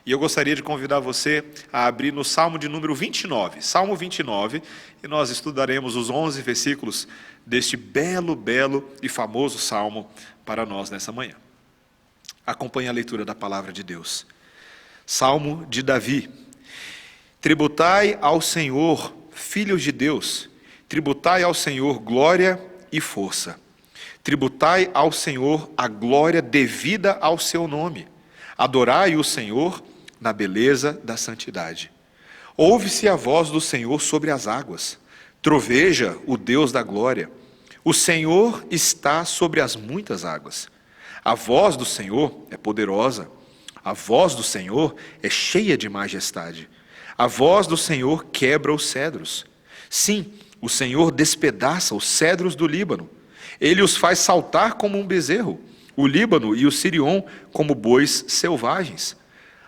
E eu gostaria de convidar você a abrir no Salmo de número 29. Salmo 29, e nós estudaremos os 11 versículos deste belo e famoso Salmo para nós nessa manhã. Acompanhe a leitura da palavra de Deus. Salmo de Davi. Tributai ao Senhor, filhos de Deus, tributai ao Senhor glória e força. Tributai ao Senhor a glória devida ao seu nome. Adorai o Senhor na beleza da santidade. Ouve-se a voz do Senhor sobre as águas. Troveja o Deus da glória. O Senhor está sobre as muitas águas. A voz do Senhor é poderosa. A voz do Senhor é cheia de majestade. A voz do Senhor quebra os cedros. Sim, o Senhor despedaça os cedros do Líbano. Ele os faz saltar como um bezerro, o Líbano e o Sirion como bois selvagens.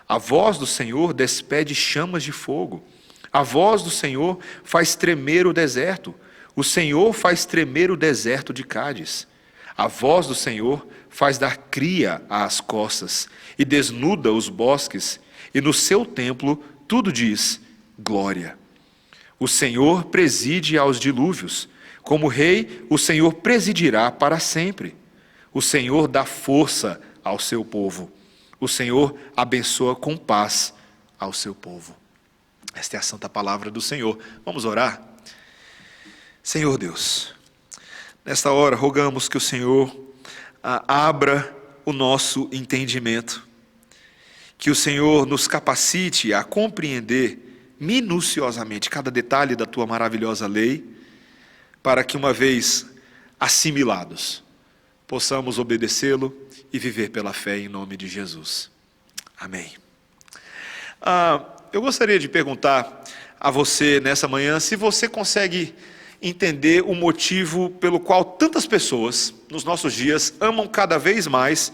A voz do Senhor despede chamas de fogo. A voz do Senhor faz tremer o deserto. O Senhor faz tremer o deserto de Cádiz. A voz do Senhor faz dar cria às costas e desnuda os bosques. E no seu templo tudo diz glória. O Senhor preside aos dilúvios. Como rei, o Senhor presidirá para sempre. O Senhor dá força ao seu povo. O Senhor abençoa com paz ao seu povo. Esta é a santa palavra do Senhor. Vamos orar? Senhor Deus, nesta hora rogamos que o Senhor abra o nosso entendimento, que o Senhor nos capacite a compreender minuciosamente cada detalhe da tua maravilhosa lei, para que uma vez assimilados, possamos obedecê-lo e viver pela fé em nome de Jesus. Amém. Eu gostaria de perguntar a você nessa manhã se você consegue entender o motivo pelo qual tantas pessoas nos nossos dias amam cada vez mais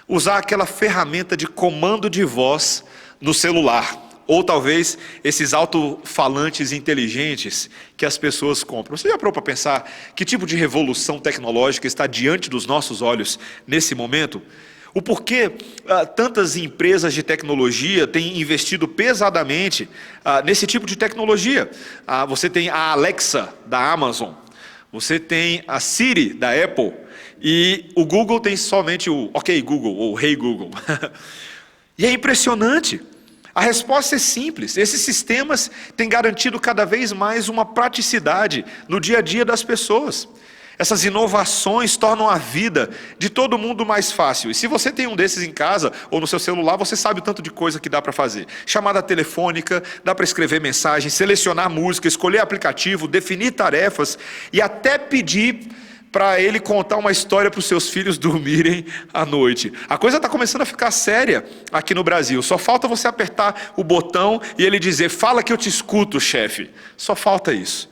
usar aquela ferramenta de comando de voz no celular, ou talvez esses alto-falantes inteligentes que as pessoas compram. Você já parou para pensar que tipo de revolução tecnológica está diante dos nossos olhos nesse momento? O porquê tantas empresas de tecnologia têm investido pesadamente nesse tipo de tecnologia? Você tem a Alexa da Amazon, você tem a Siri da Apple, e o Google tem somente o OK Google, ou Hey Google. E é impressionante. A resposta é simples. Esses sistemas têm garantido cada vez mais uma praticidade no dia a dia das pessoas. Essas inovações tornam a vida de todo mundo mais fácil. E se você tem um desses em casa ou no seu celular, você sabe o tanto de coisa que dá para fazer. Chamada telefônica, dá para escrever mensagem, selecionar música, escolher aplicativo, definir tarefas e até pedir para ele contar uma história para os seus filhos dormirem à noite. A coisa está começando a ficar séria aqui no Brasil. Só falta você apertar o botão e ele dizer: fala que eu te escuto, chefe. Só falta isso.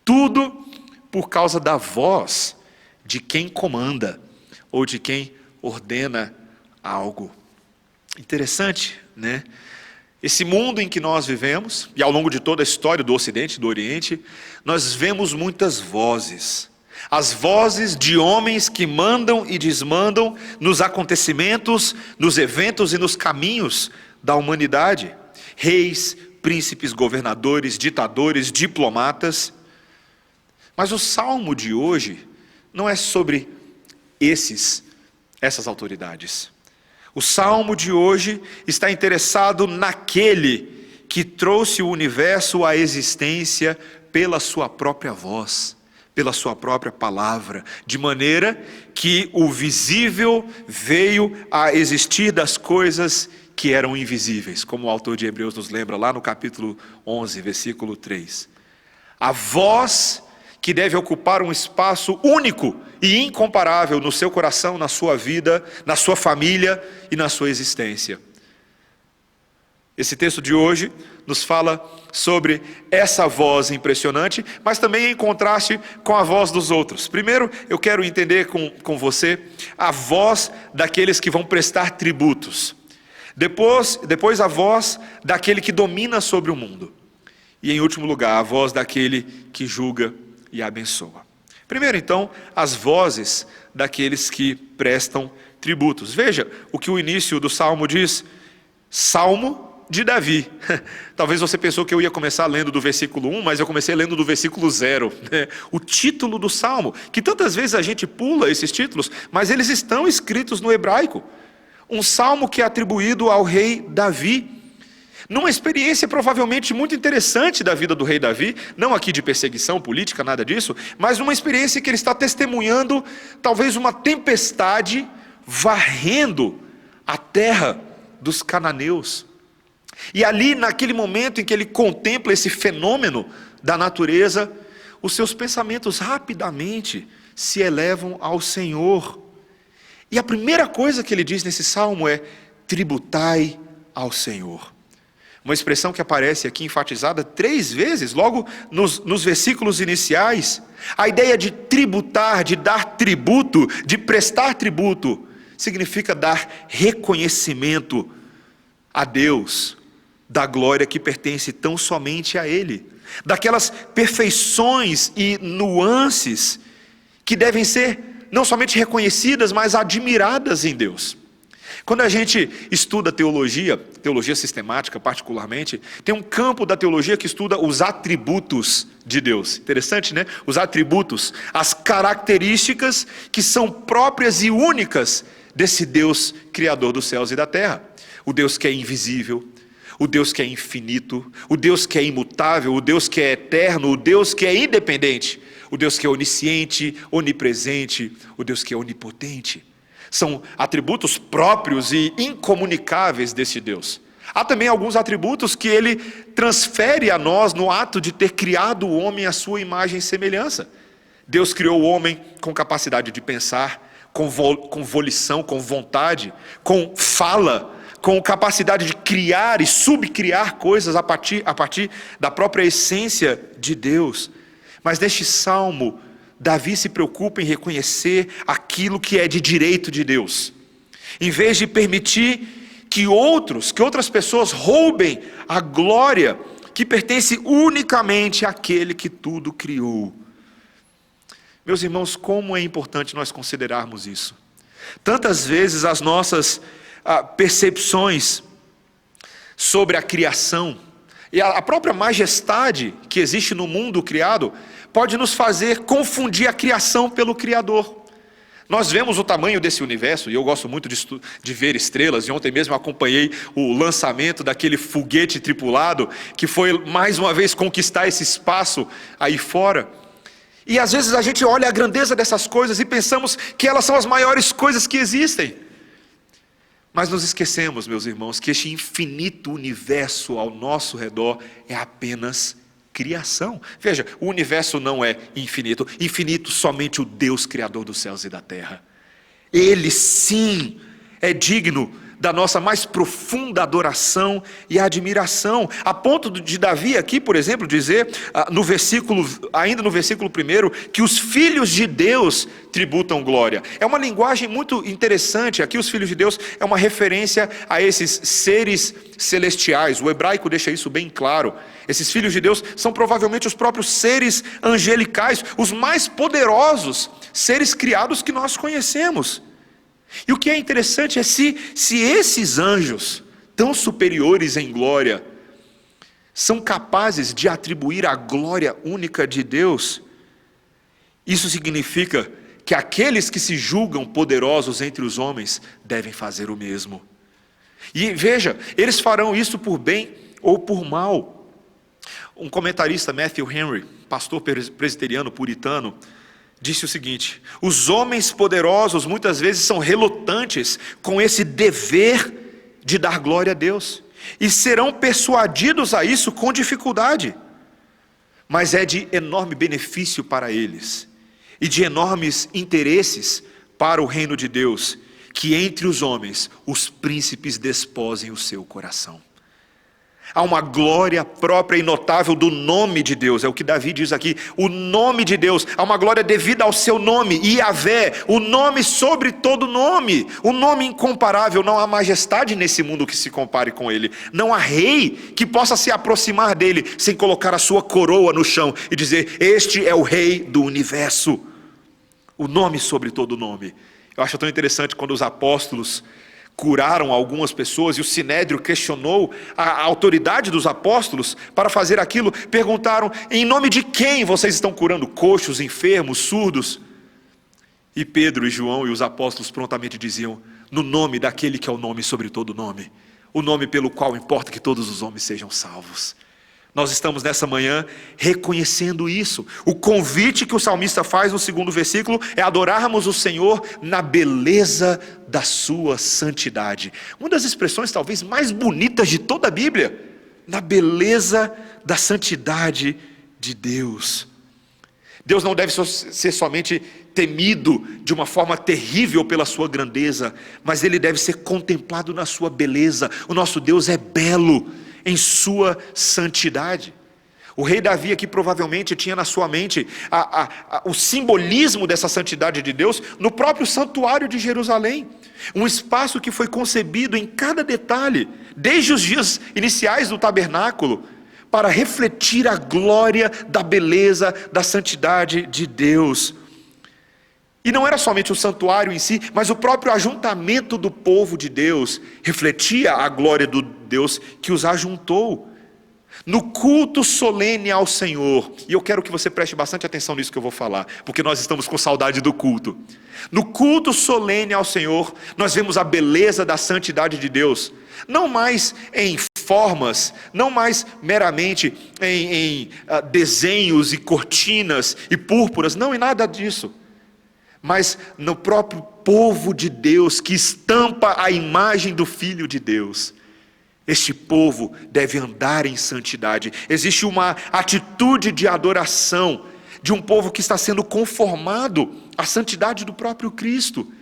Tudo por causa da voz de quem comanda ou de quem ordena algo. Interessante, né? Esse mundo em que nós vivemos, e ao longo de toda a história do Ocidente e do Oriente, nós vemos muitas vozes. As vozes de homens que mandam e desmandam nos acontecimentos, nos eventos e nos caminhos da humanidade. Reis, príncipes, governadores, ditadores, diplomatas. Mas o salmo de hoje não é sobre essas autoridades. O salmo de hoje está interessado naquele que trouxe o universo à existência pela sua própria voz, pela sua própria palavra, de maneira que o visível veio a existir das coisas que eram invisíveis, como o autor de Hebreus nos lembra lá no capítulo 11, versículo 3. A voz que deve ocupar um espaço único e incomparável no seu coração, na sua vida, na sua família e na sua existência. Esse texto de hoje nos fala sobre essa voz impressionante, mas também em contraste com a voz dos outros. Primeiro, eu quero entender com você a voz daqueles que vão prestar tributos. Depois a voz daquele que domina sobre o mundo. E em último lugar, a voz daquele que julga e abençoa. Primeiro, então, as vozes daqueles que prestam tributos. Veja o que o início do Salmo diz: Salmo de Davi. Talvez você pensou que eu ia começar lendo do versículo 1, mas eu comecei lendo do versículo 0. O título do Salmo, que tantas vezes a gente pula esses títulos, mas eles estão escritos no hebraico. Um salmo que é atribuído ao rei Davi, numa experiência provavelmente muito interessante da vida do rei Davi, não aqui de perseguição política, nada disso, mas numa experiência que ele está testemunhando talvez uma tempestade varrendo a terra dos cananeus. E ali, naquele momento em que ele contempla esse fenômeno da natureza, os seus pensamentos rapidamente se elevam ao Senhor. E a primeira coisa que ele diz nesse salmo é: tributai ao Senhor. Uma expressão que aparece aqui enfatizada 3 vezes, logo nos versículos iniciais. A ideia de tributar, de dar tributo, de prestar tributo, significa dar reconhecimento a Deus da glória que pertence tão somente a Ele, daquelas perfeições e nuances que devem ser não somente reconhecidas, mas admiradas em Deus. Quando a gente estuda teologia sistemática particularmente, tem um campo da teologia que estuda os atributos de Deus. Interessante, né? Os atributos, as características que são próprias e únicas desse Deus criador dos céus e da terra. O Deus que é invisível, o Deus que é infinito, o Deus que é imutável, o Deus que é eterno, o Deus que é independente, o Deus que é onisciente, onipresente, o Deus que é onipotente. São atributos próprios e incomunicáveis desse Deus. Há também alguns atributos que ele transfere a nós no ato de ter criado o homem à sua imagem e semelhança. Deus criou o homem com capacidade de pensar, com volição, com vontade, com fala, com capacidade de criar e subcriar coisas a partir da própria essência de Deus. Mas neste salmo, Davi se preocupa em reconhecer aquilo que é de direito de Deus, em vez de permitir que outras pessoas roubem a glória que pertence unicamente àquele que tudo criou. Meus irmãos, como é importante nós considerarmos isso. Tantas vezes as nossas percepções sobre a criação e a própria majestade que existe no mundo criado pode nos fazer confundir a criação pelo Criador. Nós vemos o tamanho desse universo, e eu gosto muito de ver estrelas, e ontem mesmo acompanhei o lançamento daquele foguete tripulado, que foi mais uma vez conquistar esse espaço aí fora. E às vezes a gente olha a grandeza dessas coisas e pensamos que elas são as maiores coisas que existem. Mas nos esquecemos, meus irmãos, que este infinito universo ao nosso redor é apenas criação. Veja, o universo não é infinito. Infinito somente o Deus Criador dos céus e da terra. Ele sim é digno da nossa mais profunda adoração e admiração, a ponto de Davi aqui, por exemplo, dizer, ainda no versículo 1, que os filhos de Deus tributam glória. É uma linguagem muito interessante. Aqui os filhos de Deus é uma referência a esses seres celestiais. O hebraico deixa isso bem claro. Esses filhos de Deus são provavelmente os próprios seres angelicais, os mais poderosos seres criados que nós conhecemos. E o que é interessante é se esses anjos, tão superiores em glória, são capazes de atribuir a glória única de Deus, isso significa que aqueles que se julgam poderosos entre os homens devem fazer o mesmo. E veja, eles farão isso por bem ou por mal. Um comentarista, Matthew Henry, pastor presbiteriano puritano, disse o seguinte: os homens poderosos muitas vezes são relutantes com esse dever de dar glória a Deus, e serão persuadidos a isso com dificuldade, mas é de enorme benefício para eles, e de enormes interesses para o reino de Deus, que entre os homens os príncipes desposem o seu coração. Há uma glória própria e notável do nome de Deus, é o que Davi diz aqui, o nome de Deus, há uma glória devida ao seu nome, Yahvé, o nome sobre todo nome, o nome incomparável. Não há majestade nesse mundo que se compare com ele, não há rei que possa se aproximar dele sem colocar a sua coroa no chão e dizer: este é o rei do universo, o nome sobre todo nome. Eu acho tão interessante quando os apóstolos Curaram algumas pessoas e o Sinédrio questionou a autoridade dos apóstolos para fazer aquilo. Perguntaram: em nome de quem vocês estão curando coxos, enfermos, surdos? E Pedro e João e os apóstolos prontamente diziam: no nome daquele que é o nome sobre todo nome, o nome pelo qual importa que todos os homens sejam salvos. Nós estamos nessa manhã reconhecendo isso. O convite que o salmista faz no segundo versículo é adorarmos o Senhor na beleza da sua santidade. Uma das expressões talvez mais bonitas de toda a Bíblia, na beleza da santidade de Deus. Deus não deve ser somente temido de uma forma terrível pela sua grandeza, mas Ele deve ser contemplado na sua beleza. O nosso Deus é belo em sua santidade. O rei Davi aqui provavelmente tinha na sua mente o simbolismo dessa santidade de Deus no próprio santuário de Jerusalém. Um espaço que foi concebido em cada detalhe, desde os dias iniciais do tabernáculo, para refletir a glória da beleza, da santidade de Deus. E não era somente o santuário em si, mas o próprio ajuntamento do povo de Deus refletia a glória do Deus que os ajuntou. No culto solene ao Senhor, e eu quero que você preste bastante atenção nisso que eu vou falar, porque nós estamos com saudade do culto. No culto solene ao Senhor, nós vemos a beleza da santidade de Deus, não mais em formas, não mais meramente em desenhos e cortinas e púrpuras, não em nada disso, mas no próprio povo de Deus que estampa a imagem do Filho de Deus. Este povo deve andar em santidade. Existe uma atitude de adoração de um povo que está sendo conformado à santidade do próprio Cristo.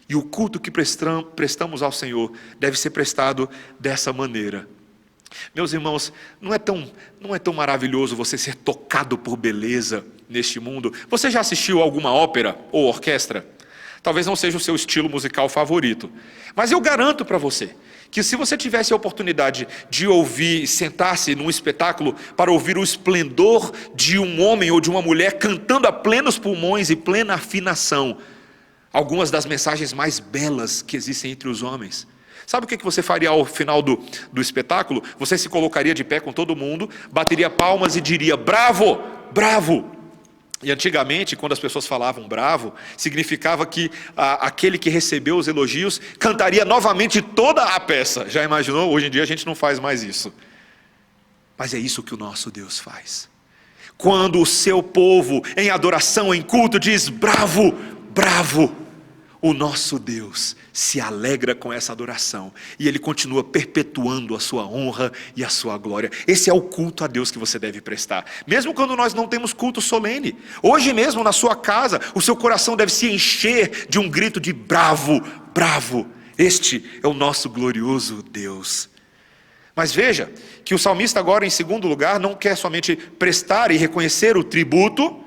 E o culto que prestamos ao Senhor deve ser prestado dessa maneira. Meus irmãos, não é tão maravilhoso você ser tocado por beleza neste mundo? Você já assistiu alguma ópera ou orquestra? Talvez não seja o seu estilo musical favorito, mas eu garanto para você que se você tivesse a oportunidade de ouvir, sentar-se num espetáculo para ouvir o esplendor de um homem ou de uma mulher cantando a plenos pulmões e plena afinação, algumas das mensagens mais belas que existem entre os homens, sabe o que você faria ao final do espetáculo? Você se colocaria de pé com todo mundo, bateria palmas e diria: bravo, bravo. E antigamente, quando as pessoas falavam bravo, significava que aquele que recebeu os elogios cantaria novamente toda a peça. Já imaginou? Hoje em dia a gente não faz mais isso. Mas é isso que o nosso Deus faz. Quando o seu povo, em adoração, em culto, diz: bravo, bravo, o nosso Deus se alegra com essa adoração, e Ele continua perpetuando a sua honra e a sua glória. Esse é o culto a Deus que você deve prestar, mesmo quando nós não temos culto solene. Hoje mesmo na sua casa, o seu coração deve se encher de um grito de bravo, bravo, este é o nosso glorioso Deus. Mas veja, que o salmista agora em segundo lugar não quer somente prestar e reconhecer o tributo,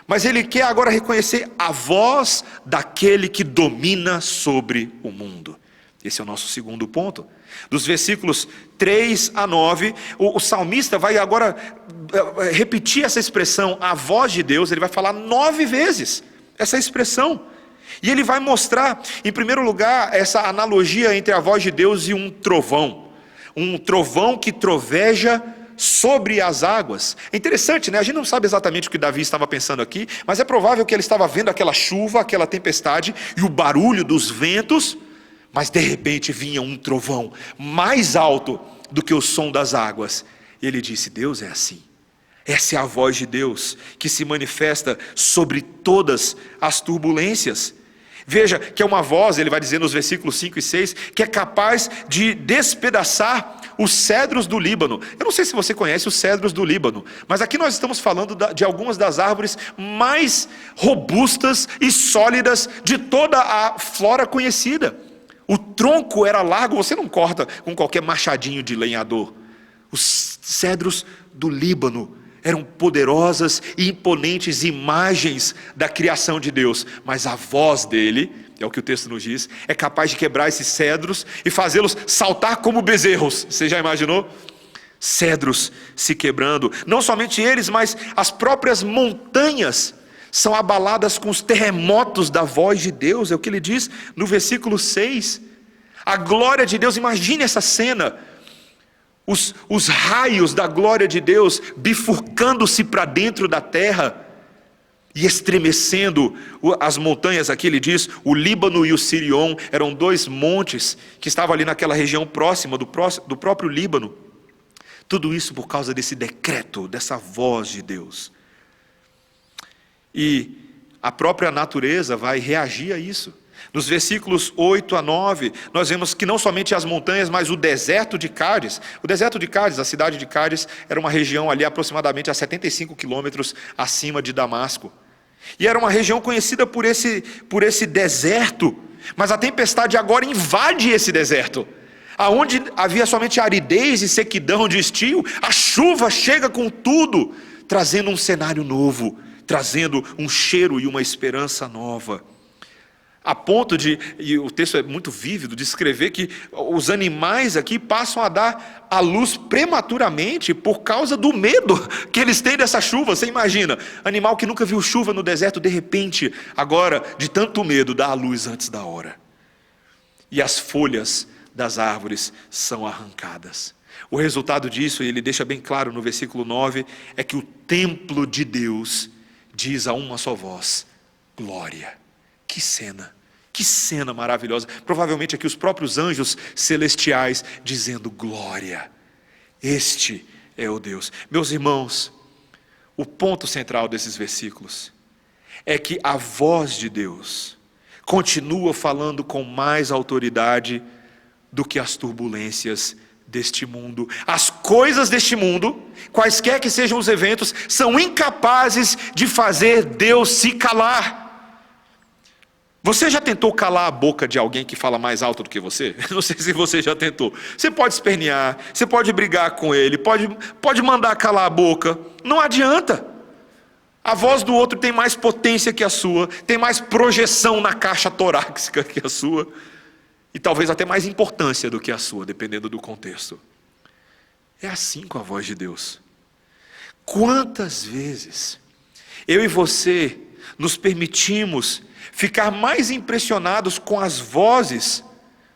mas ele quer agora reconhecer a voz daquele que domina sobre o mundo. Esse é o nosso segundo ponto. Dos versículos 3 a 9, o salmista vai agora repetir essa expressão, a voz de Deus. Ele vai falar 9 vezes essa expressão. E ele vai mostrar, em primeiro lugar, essa analogia entre a voz de Deus e um trovão. Um trovão que troveja sobre as águas. É interessante, né? A gente não sabe exatamente o que Davi estava pensando aqui, mas é provável que ele estava vendo aquela chuva, aquela tempestade e o barulho dos ventos, mas de repente vinha um trovão mais alto do que o som das águas. E ele disse: Deus é assim. Essa é a voz de Deus que se manifesta sobre todas as turbulências. Veja que é uma voz, ele vai dizer nos versículos 5 e 6, que é capaz de despedaçar os cedros do Líbano. Eu não sei se você conhece os cedros do Líbano, mas aqui nós estamos falando de algumas das árvores mais robustas e sólidas de toda a flora conhecida. O tronco era largo, você não corta com qualquer machadinho de lenhador. Os cedros do Líbano eram poderosas e imponentes imagens da criação de Deus, mas a voz dele, é o que o texto nos diz, é capaz de quebrar esses cedros e fazê-los saltar como bezerros. Você já imaginou? Cedros se quebrando, não somente eles, mas as próprias montanhas são abaladas com os terremotos da voz de Deus, é o que ele diz no versículo 6. A glória de Deus, imagine essa cena. Os raios da glória de Deus bifurcando-se para dentro da terra e estremecendo as montanhas. Aqui ele diz, o Líbano e o Sirion eram dois montes que estavam ali naquela região próxima do próprio Líbano. Tudo isso por causa desse decreto, dessa voz de Deus. E a própria natureza vai reagir a isso. Nos versículos 8 a 9, nós vemos que não somente as montanhas, mas o deserto de Cádiz. O deserto de Cádiz, a cidade de Cádiz, era uma região ali aproximadamente a 75 quilômetros acima de Damasco. E era uma região conhecida por esse deserto. Mas a tempestade agora invade esse deserto. Aonde havia somente aridez e sequidão de estio, a chuva chega com tudo, trazendo um cenário novo, trazendo um cheiro e uma esperança nova. A ponto de, e o texto é muito vívido, de escrever que os animais aqui passam a dar à luz prematuramente por causa do medo que eles têm dessa chuva. Você imagina, animal que nunca viu chuva no deserto, de repente, agora, de tanto medo, dá à luz antes da hora. E as folhas das árvores são arrancadas. O resultado disso, e ele deixa bem claro no versículo 9, é que o templo de Deus diz a uma só voz, glória. Que cena maravilhosa. Provavelmente aqui os próprios anjos celestiais dizendo glória. Este é o Deus. Meus irmãos, o ponto central desses versículos é que a voz de Deus continua falando com mais autoridade do que as turbulências deste mundo. As coisas deste mundo, quaisquer que sejam os eventos, são incapazes de fazer Deus se calar. Você já tentou calar a boca de alguém que fala mais alto do que você? Não sei se você já tentou. Você pode espernear, você pode brigar com ele, pode mandar calar a boca. Não adianta. A voz do outro tem mais potência que a sua, tem mais projeção na caixa torácica que a sua, e talvez até mais importância do que a sua, dependendo do contexto. É assim com a voz de Deus. Quantas vezes eu e você nos permitimos ficar mais impressionados com as vozes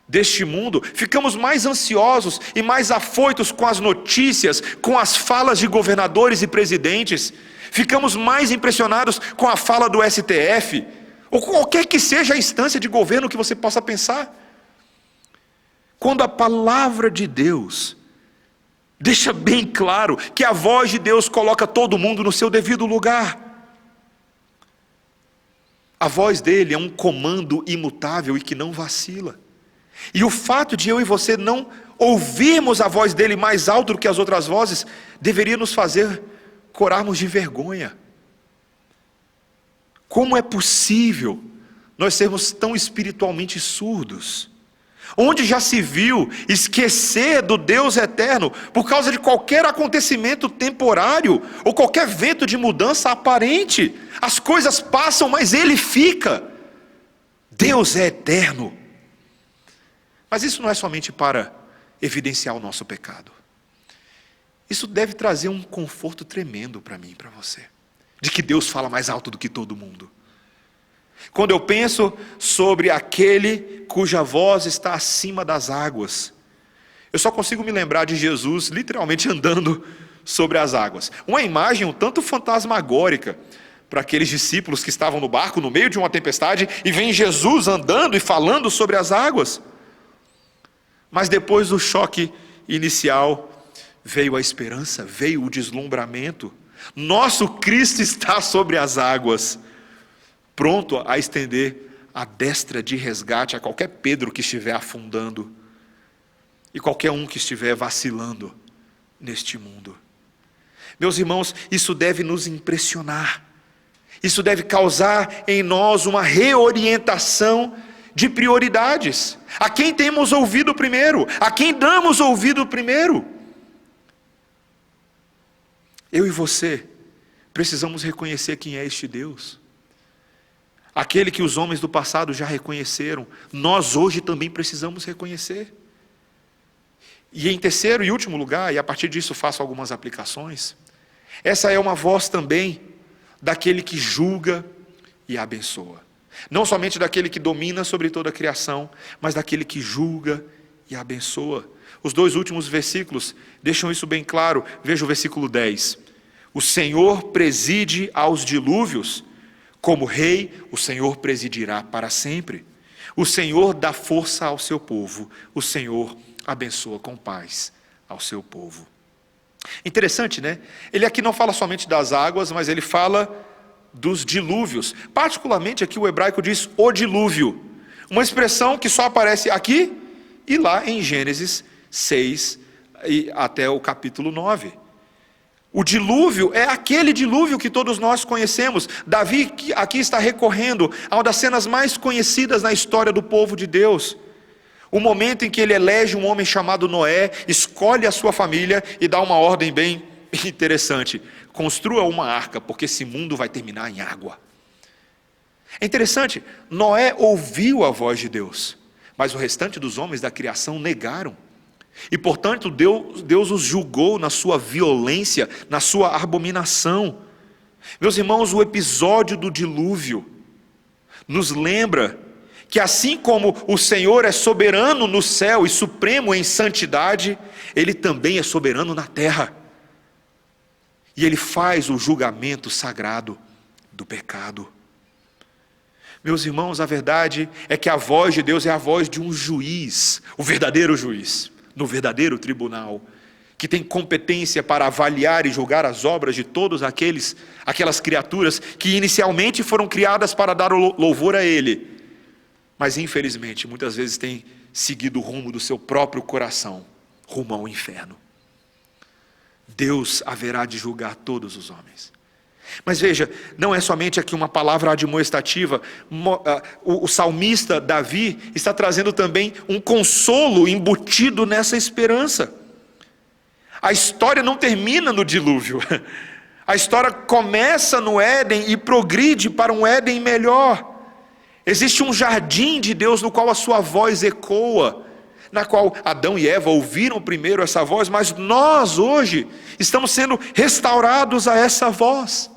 deste mundo, ficamos mais ansiosos e mais afoitos com as notícias, com as falas de governadores e presidentes, ficamos mais impressionados com a fala do STF, ou qualquer que seja a instância de governo que você possa pensar. Quando a palavra de Deus deixa bem claro que a voz de Deus coloca todo mundo no seu devido lugar. A voz dele é um comando imutável e que não vacila. E o fato de eu e você não ouvirmos a voz dele mais alto do que as outras vozes, deveria nos fazer corarmos de vergonha. Como é possível nós sermos tão espiritualmente surdos? Onde já se viu esquecer do Deus eterno por causa de qualquer acontecimento temporário ou qualquer vento de mudança aparente? As coisas passam, mas Ele fica. Deus é eterno. Mas isso não é somente para evidenciar o nosso pecado. Isso deve trazer um conforto tremendo para mim e para você, de que Deus fala mais alto do que todo mundo. Quando eu penso sobre aquele cuja voz está acima das águas, eu só consigo me lembrar de Jesus literalmente andando sobre as águas. Uma imagem um tanto fantasmagórica para aqueles discípulos que estavam no barco no meio de uma tempestade e vem Jesus andando e falando sobre as águas. Mas depois do choque inicial veio a esperança, veio o deslumbramento. Nosso Cristo está sobre as águas, pronto a estender a destra de resgate a qualquer Pedro que estiver afundando e qualquer um que estiver vacilando neste mundo. Meus irmãos, isso deve nos impressionar. Isso deve causar em nós uma reorientação de prioridades. A quem temos ouvido primeiro? A quem damos ouvido primeiro? Eu e você precisamos reconhecer quem é este Deus. Aquele que os homens do passado já reconheceram, nós hoje também precisamos reconhecer. E em terceiro e último lugar, e a partir disso faço algumas aplicações, essa é uma voz também daquele que julga e abençoa. Não somente daquele que domina sobre toda a criação, mas daquele que julga e abençoa. Os 2 últimos versículos deixam isso bem claro. Veja o versículo 10. O Senhor preside aos dilúvios, como rei, o Senhor presidirá para sempre. O Senhor dá força ao seu povo, o Senhor abençoa com paz ao seu povo. Interessante, né? Ele aqui não fala somente das águas, mas ele fala dos dilúvios. Particularmente aqui o hebraico diz o dilúvio. Uma expressão que só aparece aqui e lá em Gênesis 6 e até o capítulo 9. O dilúvio é aquele dilúvio que todos nós conhecemos. Davi aqui está recorrendo a uma das cenas mais conhecidas na história do povo de Deus. O momento em que ele elege um homem chamado Noé, escolhe a sua família e dá uma ordem bem interessante. Construa uma arca, porque esse mundo vai terminar em água. É interessante, Noé ouviu a voz de Deus, mas o restante dos homens da criação negaram. E portanto Deus os julgou na sua violência, na sua abominação. Meus irmãos, o episódio do dilúvio nos lembra que assim como o Senhor é soberano no céu e supremo em santidade, Ele também é soberano na terra. E Ele faz o julgamento sagrado do pecado. Meus irmãos, a verdade é que a voz de Deus é a voz de um juiz, o verdadeiro juiz, no verdadeiro tribunal, que tem competência para avaliar e julgar as obras de todos aquelas criaturas que inicialmente foram criadas para dar louvor a Ele, mas infelizmente muitas vezes têm seguido o rumo do seu próprio coração, rumo ao inferno. Deus haverá de julgar todos os homens. Mas veja, não é somente aqui uma palavra admoestativa. O salmista Davi está trazendo também um consolo embutido nessa esperança. A história não termina no dilúvio. A história começa no Éden e progride para um Éden melhor. Existe um jardim de Deus no qual a sua voz ecoa, na qual Adão e Eva ouviram primeiro essa voz, mas nós hoje estamos sendo restaurados a essa voz.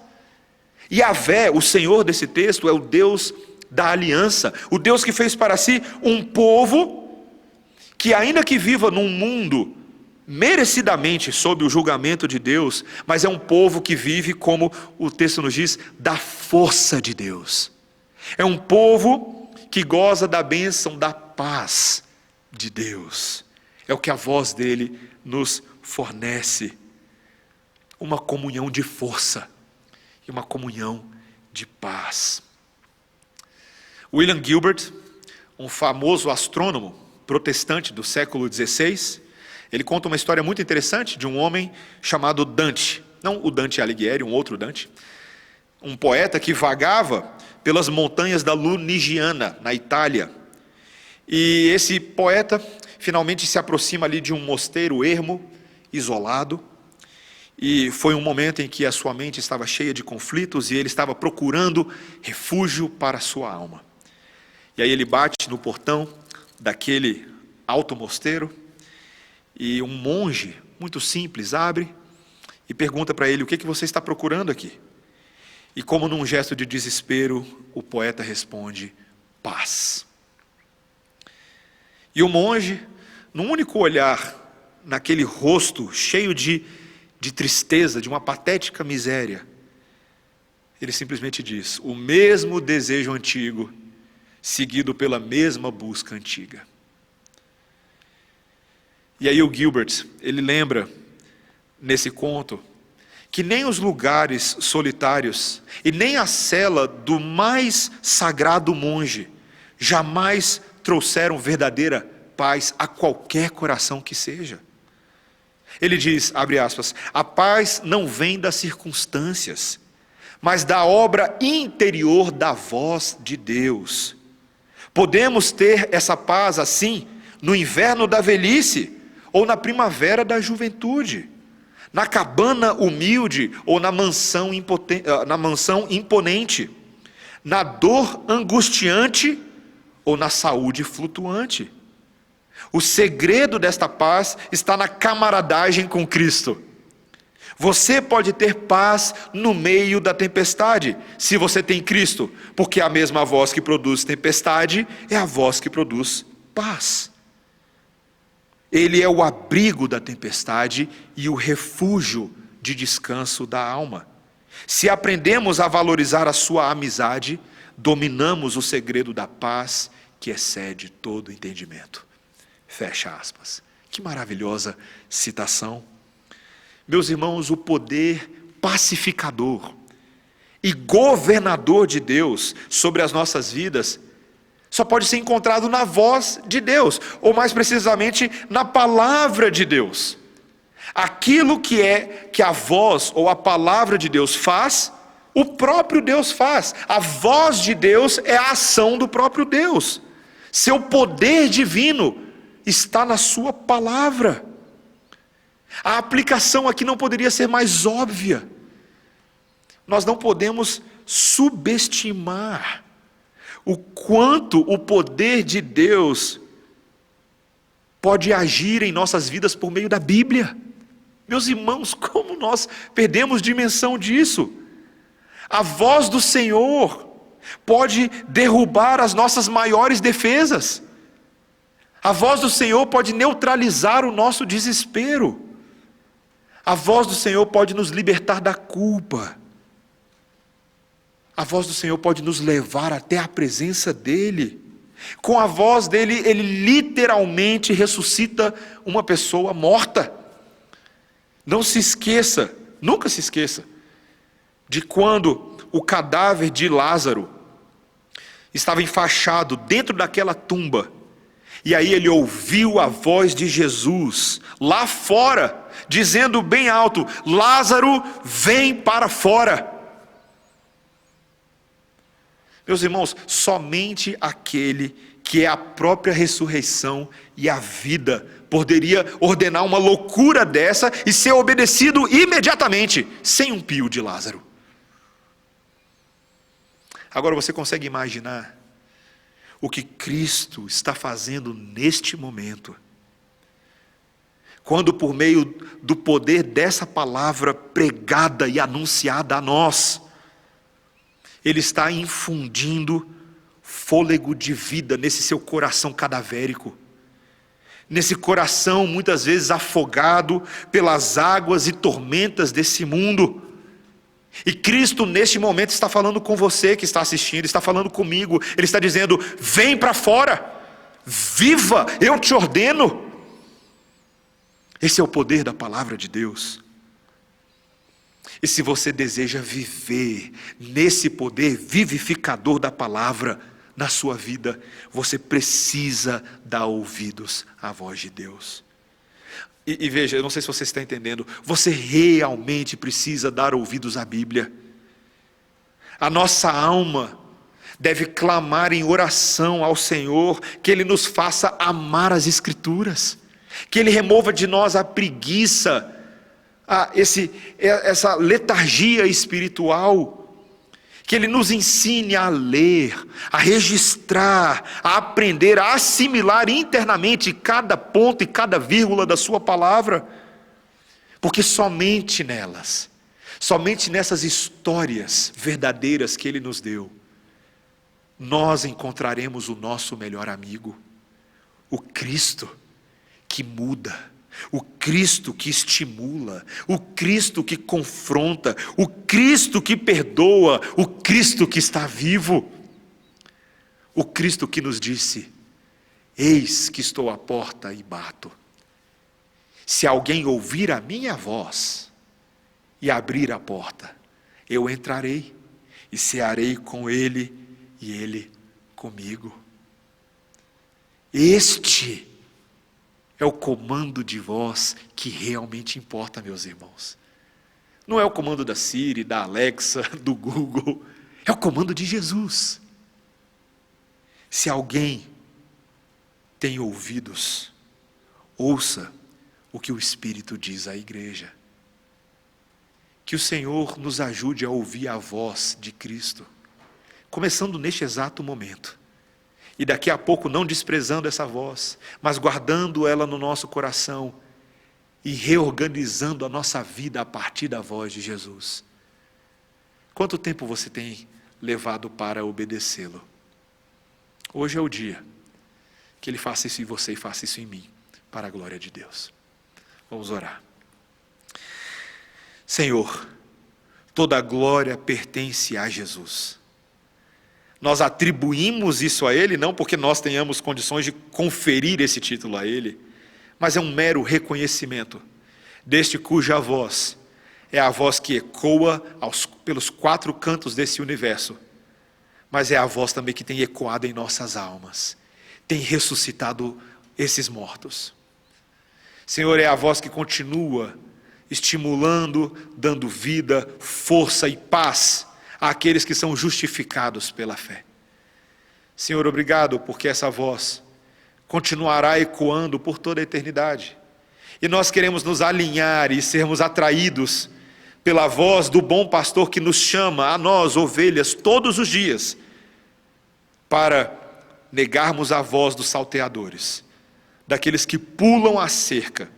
Yahvé, o Senhor desse texto, é o Deus da aliança, o Deus que fez para si um povo que, ainda que viva num mundo merecidamente sob o julgamento de Deus, mas é um povo que vive, como o texto nos diz, da força de Deus. É um povo que goza da bênção da paz de Deus. É o que a voz dele nos fornece. Uma comunhão de força e uma comunhão de paz. William Gilbert, um famoso astrônomo protestante do século XVI, ele conta uma história muito interessante de um homem chamado Dante. Não o Dante Alighieri, um outro Dante. Um poeta que vagava pelas montanhas da Lunigiana, na Itália. E esse poeta finalmente se aproxima ali de um mosteiro ermo, isolado. E foi um momento em que a sua mente estava cheia de conflitos e ele estava procurando refúgio para a sua alma. E aí ele bate no portão daquele alto mosteiro e um monge, muito simples, abre e pergunta para ele: o que você está procurando aqui? E como num gesto de desespero, o poeta responde: paz. E o monge, num único olhar, naquele rosto cheio de tristeza, de uma patética miséria, ele simplesmente diz: o mesmo desejo antigo, seguido pela mesma busca antiga. E aí o Gilbert, ele lembra, nesse conto, que nem os lugares solitários e nem a cela do mais sagrado monge jamais trouxeram verdadeira paz a qualquer coração que seja. Ele diz, abre aspas, a paz não vem das circunstâncias, mas da obra interior da voz de Deus. Podemos ter essa paz assim no inverno da velhice ou na primavera da juventude, na cabana humilde ou na mansão imponente, na dor angustiante ou na saúde flutuante. O segredo desta paz está na camaradagem com Cristo. Você pode ter paz no meio da tempestade, se você tem Cristo, porque a mesma voz que produz tempestade é a voz que produz paz. Ele é o abrigo da tempestade e o refúgio de descanso da alma. Se aprendemos a valorizar a sua amizade, dominamos o segredo da paz que excede todo entendimento. Fecha aspas. Que maravilhosa citação. Meus irmãos, o poder pacificador e governador de Deus sobre as nossas vidas só pode ser encontrado na voz de Deus, ou mais precisamente, na palavra de Deus. Aquilo que a voz ou a palavra de Deus faz, o próprio Deus faz. A voz de Deus é a ação do próprio Deus. Seu poder divino está na sua palavra. A aplicação aqui não poderia ser mais óbvia. Nós não podemos subestimar o quanto o poder de Deus pode agir em nossas vidas por meio da Bíblia. Meus irmãos, como nós perdemos dimensão disso? A voz do Senhor pode derrubar as nossas maiores defesas. A voz do Senhor pode neutralizar o nosso desespero. A voz do Senhor pode nos libertar da culpa. A voz do Senhor pode nos levar até a presença dEle. Com a voz dEle, Ele literalmente ressuscita uma pessoa morta. Não se esqueça, nunca se esqueça, de quando o cadáver de Lázaro estava enfaixado dentro daquela tumba. E aí ele ouviu a voz de Jesus lá fora, dizendo bem alto: Lázaro, vem para fora. Meus irmãos, somente aquele que é a própria ressurreição e a vida poderia ordenar uma loucura dessa e ser obedecido imediatamente, sem um pio de Lázaro. Agora você consegue imaginar o que Cristo está fazendo neste momento, quando por meio do poder dessa palavra pregada e anunciada a nós, Ele está infundindo fôlego de vida nesse seu coração cadavérico, nesse coração muitas vezes afogado pelas águas e tormentas desse mundo. E Cristo neste momento está falando com você que está assistindo, está falando comigo. Ele está dizendo: vem para fora, viva, eu te ordeno. Esse é o poder da palavra de Deus. E se você deseja viver nesse poder vivificador da palavra na sua vida, você precisa dar ouvidos à voz de Deus. E veja, eu não sei se você está entendendo, você realmente precisa dar ouvidos à Bíblia. A nossa alma deve clamar em oração ao Senhor, que Ele nos faça amar as Escrituras, que Ele remova de nós a preguiça, essa letargia espiritual, que Ele nos ensine a ler, a registrar, a aprender, a assimilar internamente cada ponto e cada vírgula da sua palavra, porque somente nelas, somente nessas histórias verdadeiras que Ele nos deu, nós encontraremos o nosso melhor amigo, o Cristo que muda, o Cristo que estimula, o Cristo que confronta, o Cristo que perdoa, o Cristo que está vivo, o Cristo que nos disse: eis que estou à porta e bato. Se alguém ouvir a minha voz e abrir a porta, eu entrarei e cearei com ele e ele comigo. Este é o comando de voz que realmente importa, meus irmãos. Não é o comando da Siri, da Alexa, do Google. É o comando de Jesus. Se alguém tem ouvidos, ouça o que o Espírito diz à igreja. Que o Senhor nos ajude a ouvir a voz de Cristo, começando neste exato momento. E daqui a pouco não desprezando essa voz, mas guardando ela no nosso coração e reorganizando a nossa vida a partir da voz de Jesus. Quanto tempo você tem levado para obedecê-lo? Hoje é o dia que Ele faça isso em você e faça isso em mim, para a glória de Deus. Vamos orar. Senhor, toda a glória pertence a Jesus. Nós atribuímos isso a Ele, não porque nós tenhamos condições de conferir esse título a Ele, mas é um mero reconhecimento deste cuja voz é a voz que ecoa pelos quatro cantos desse universo, mas é a voz também que tem ecoado em nossas almas, tem ressuscitado esses mortos. Senhor, é a voz que continua estimulando, dando vida, força e paz àqueles que são justificados pela fé. Senhor, obrigado porque essa voz continuará ecoando por toda a eternidade. E nós queremos nos alinhar e sermos atraídos pela voz do bom pastor que nos chama, a nós, ovelhas, todos os dias, para negarmos a voz dos salteadores, daqueles que pulam a cerca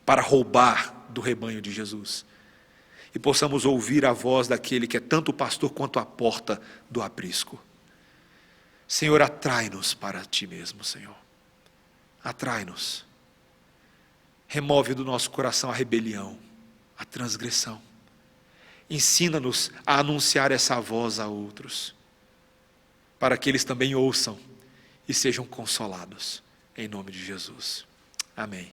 para roubar do rebanho de Jesus. E possamos ouvir a voz daquele que é tanto o pastor quanto a porta do aprisco. Senhor, atrai-nos para Ti mesmo, Senhor. Atrai-nos. Remove do nosso coração a rebelião, a transgressão. Ensina-nos a anunciar essa voz a outros, para que eles também ouçam e sejam consolados. Em nome de Jesus. Amém.